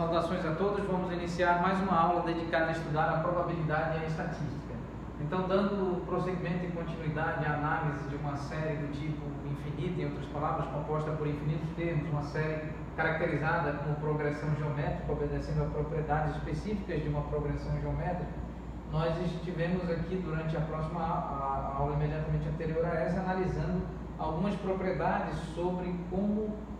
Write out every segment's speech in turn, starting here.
Saudações a todos, vamos iniciar mais uma aula dedicada a estudar a probabilidade e a estatística. Então, dando prosseguimento e continuidade à análise de uma série do tipo infinita, em outras palavras, composta por infinitos termos, uma série caracterizada como progressão geométrica, obedecendo a propriedades específicas de uma progressão geométrica, nós estivemos aqui durante a próxima a aula imediatamente anterior a essa, analisando algumas propriedades sobre como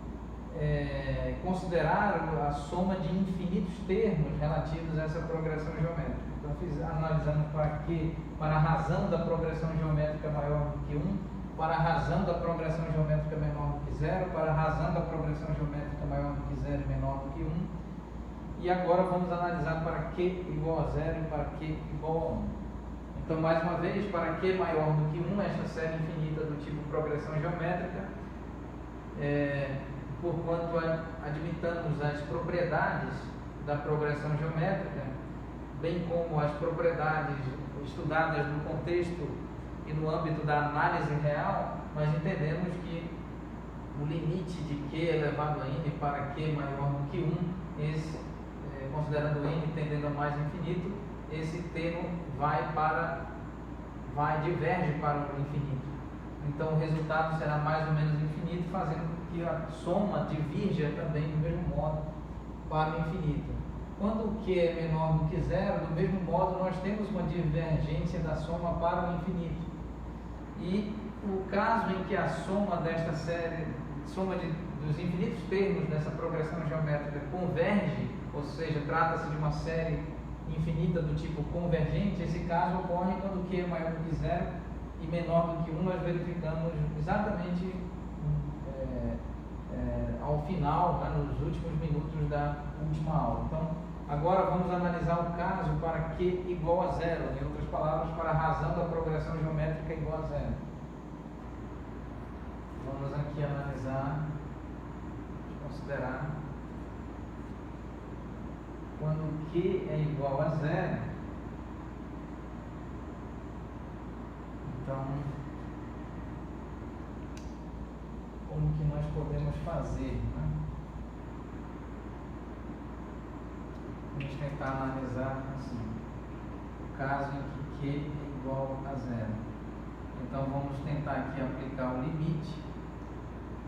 considerar a soma de infinitos termos relativos a essa progressão geométrica. Então, analisamos para a razão da progressão geométrica maior do que 1, para a razão da progressão geométrica menor do que 0, para a razão da progressão geométrica maior do que 0 e menor do que 1. E agora vamos analisar para Q igual a 0 e para Q igual a 1. Então, mais uma vez, para Q maior do que 1, esta série infinita do tipo progressão geométrica, porquanto admitamos as propriedades da progressão geométrica, bem como as propriedades estudadas no contexto e no âmbito da análise real, nós entendemos que o limite de Q elevado a n para Q maior do que 1, considerando n tendendo a mais infinito, esse termo diverge para o infinito. Então, o resultado será mais ou menos infinito, fazendo com que a soma divirja também do mesmo modo para o infinito. Quando o Q é menor do que 0, do mesmo modo, nós temos uma divergência da soma para o infinito. E o caso em que a soma desta série, dos infinitos termos dessa progressão geométrica converge, ou seja, trata-se de uma série infinita do tipo convergente, esse caso ocorre quando o Q é maior do que 0 e menor do que 1, nós verificamos exatamente ao final, nos últimos minutos da última aula. Então, agora vamos analisar o caso para Q igual a 0, em outras palavras, para a razão da progressão geométrica igual a 0. Vamos aqui analisar, considerar, quando Q é igual a 0, então, como que nós podemos fazer, né? Vamos tentar analisar assim, o caso em que Q é igual a 0. Então, vamos tentar aqui aplicar o limite,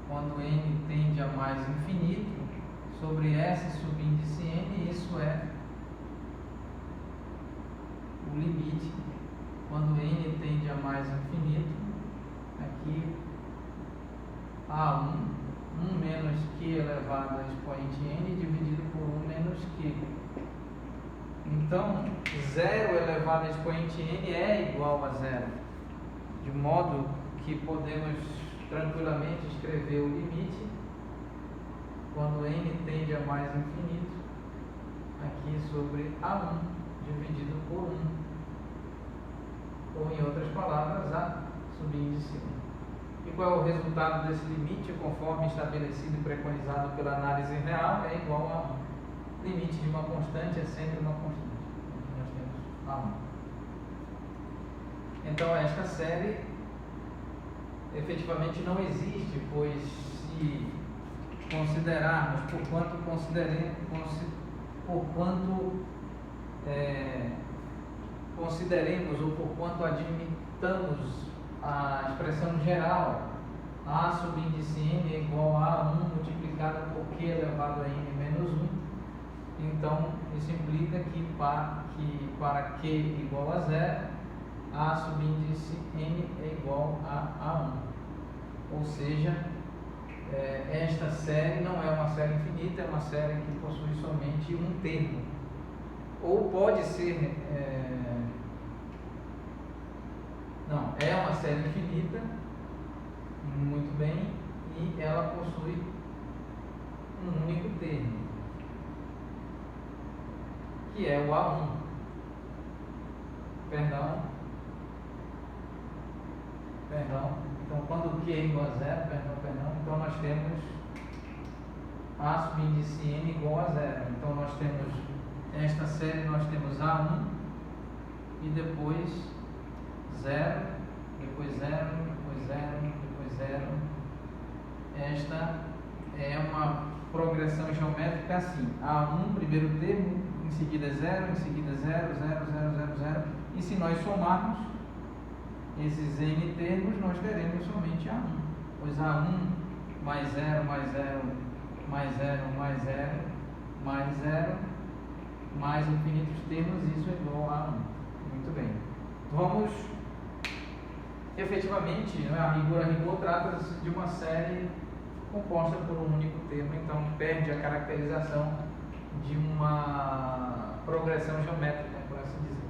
quando n tende a mais infinito, sobre S subíndice n, isso é o limite, quando n tende a mais infinito, aqui A1, 1 menos Q elevado a expoente n dividido por 1 menos Q. Então, 0 elevado a expoente n é igual a 0, de modo que podemos tranquilamente escrever o limite, quando n tende a mais infinito, aqui sobre A1 dividido por 1. Ou, em outras palavras, A subíndice 1. E qual é o resultado desse limite, conforme estabelecido e preconizado pela análise real? É igual a 1. Limite de uma constante é sempre uma constante. Aqui nós temos A1. Então, esta série efetivamente não existe, pois se considerarmos, porquanto consideremos ou porquanto admitamos a expressão geral A subíndice n é igual a 1 multiplicado por Q elevado a n menos 1, então isso implica que para Q igual a 0, A subíndice n é igual a 1. Ou seja, esta série não é uma série infinita, é uma série que possui somente um termo. Ou pode ser... Não, é uma série infinita, muito bem, e ela possui um único termo, que é o A1. Perdão. Então, quando Q é igual a 0, então nós temos A subíndice n igual a 0. Então, nós temos esta série, nós temos A1 e depois 0, depois 0, depois 0, depois 0. Esta é uma progressão geométrica assim: A1, primeiro termo, em seguida 0, em seguida 0, 0, 0, 0, 0. E se nós somarmos esses n termos, nós teremos somente A1. Pois A1 mais 0, mais 0, mais 0, mais 0, mais 0, mais infinitos termos, isso é igual a 1. Muito bem. Vamos, efetivamente, a rigor, trata-se de uma série composta por um único termo, então perde a caracterização de uma progressão geométrica, por assim dizer.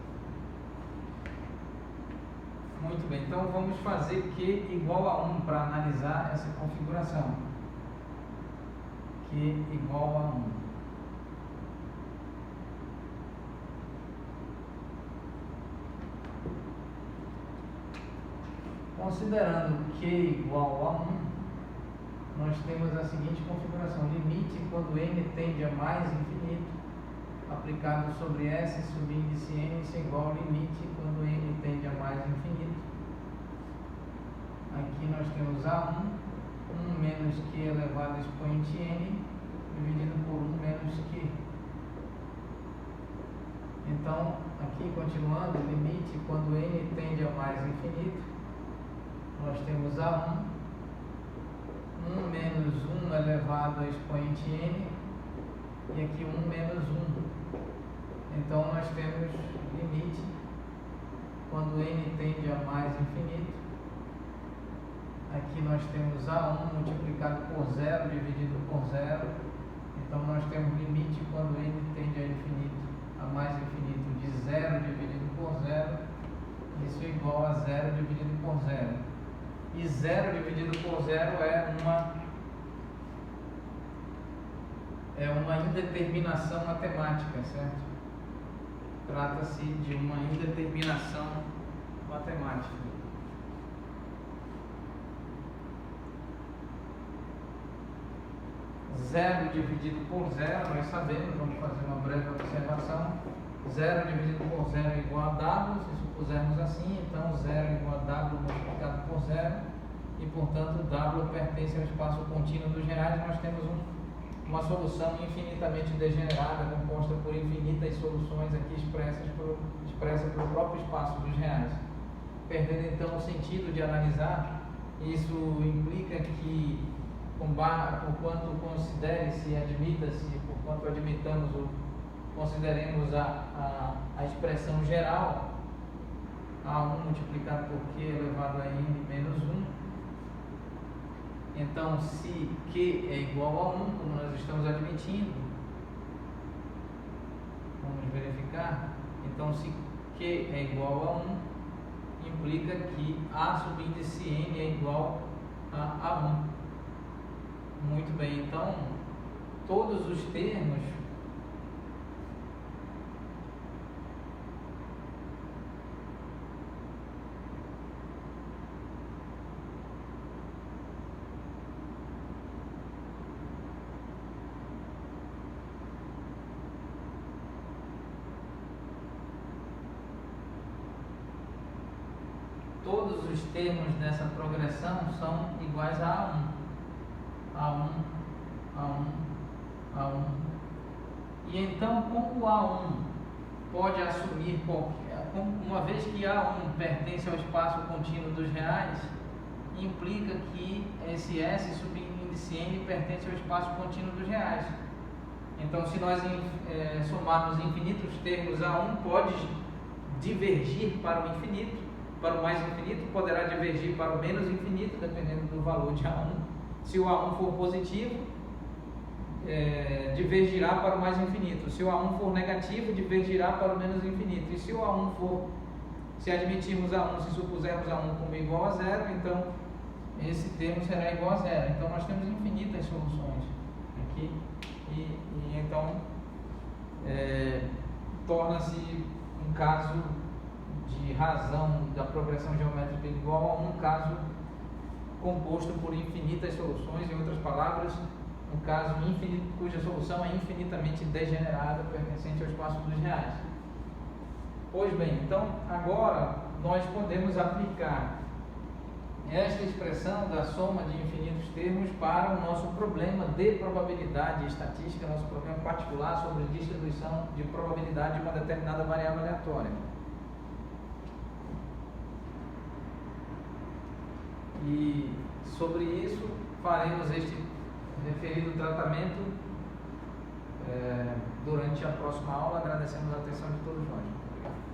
Muito bem, então vamos fazer Q igual a 1 para analisar essa configuração. Q igual a 1. Considerando Q igual a 1, nós temos a seguinte configuração: limite quando n tende a mais infinito, aplicado sobre S subíndice n, isso é igual ao limite quando n tende a mais infinito. Aqui nós temos A1, 1 menos Q elevado a expoente n, dividido por 1 menos Q. Então, aqui continuando, limite quando n tende a mais infinito, nós temos A1, 1 menos 1 elevado a expoente n, e aqui 1 menos 1. Então, nós temos limite quando n tende a mais infinito. Aqui nós temos A1 multiplicado por 0 dividido por 0. Então, nós temos limite quando n tende a infinito, a mais infinito, de 0 dividido por 0. Isso é igual a 0 dividido por 0. E 0 dividido por 0 é uma indeterminação matemática, certo? Trata-se de uma indeterminação matemática. Zero dividido por 0, nós sabemos, vamos fazer uma breve observação. 0 dividido por 0 é igual a W, se supusermos assim, então 0 é igual a W multiplicado por 0, e portanto W pertence ao espaço contínuo dos reais. Nós temos uma solução infinitamente degenerada, composta por infinitas soluções aqui expressas pelo próprio espaço dos reais. Perdendo então o sentido de analisar, isso implica que, por quanto considere-se, admita-se, por quanto admitamos consideremos a expressão geral, A1 multiplicado por Q elevado a n menos 1. Então, se Q é igual a 1, como nós estamos admitindo, vamos verificar. Então, se Q é igual a 1, implica que A subíndice n é igual a 1. Muito bem, então, todos os termos dessa progressão são iguais a A1, A1, A1. E então, como o A1 pode assumir uma vez que A1 pertence ao espaço contínuo dos reais, implica que esse S subíndice n pertence ao espaço contínuo dos reais. Então, se nós somarmos infinitos termos, A1 pode divergir para o infinito, para o mais infinito, poderá divergir para o menos infinito, dependendo do valor de A1. Se o A1 for positivo, divergirá para o mais infinito. Se o A1 for negativo, divergirá para o menos infinito. E se o A1 for, se admitirmos A1, se supusermos A1 como igual a 0, então esse termo será igual a 0. Então nós temos infinitas soluções aqui. E então torna-se um caso de razão da progressão geométrica igual a um caso composto por infinitas soluções, em outras palavras, um caso cuja solução é infinitamente degenerada, pertencente ao espaço dos reais. Pois bem, então agora nós podemos aplicar esta expressão da soma de infinitos termos para o nosso problema de probabilidade estatística, nosso problema particular sobre distribuição de probabilidade de uma determinada variável aleatória. E sobre isso faremos este referido tratamento durante a próxima aula. Agradecemos a atenção de todos nós. Muito obrigado.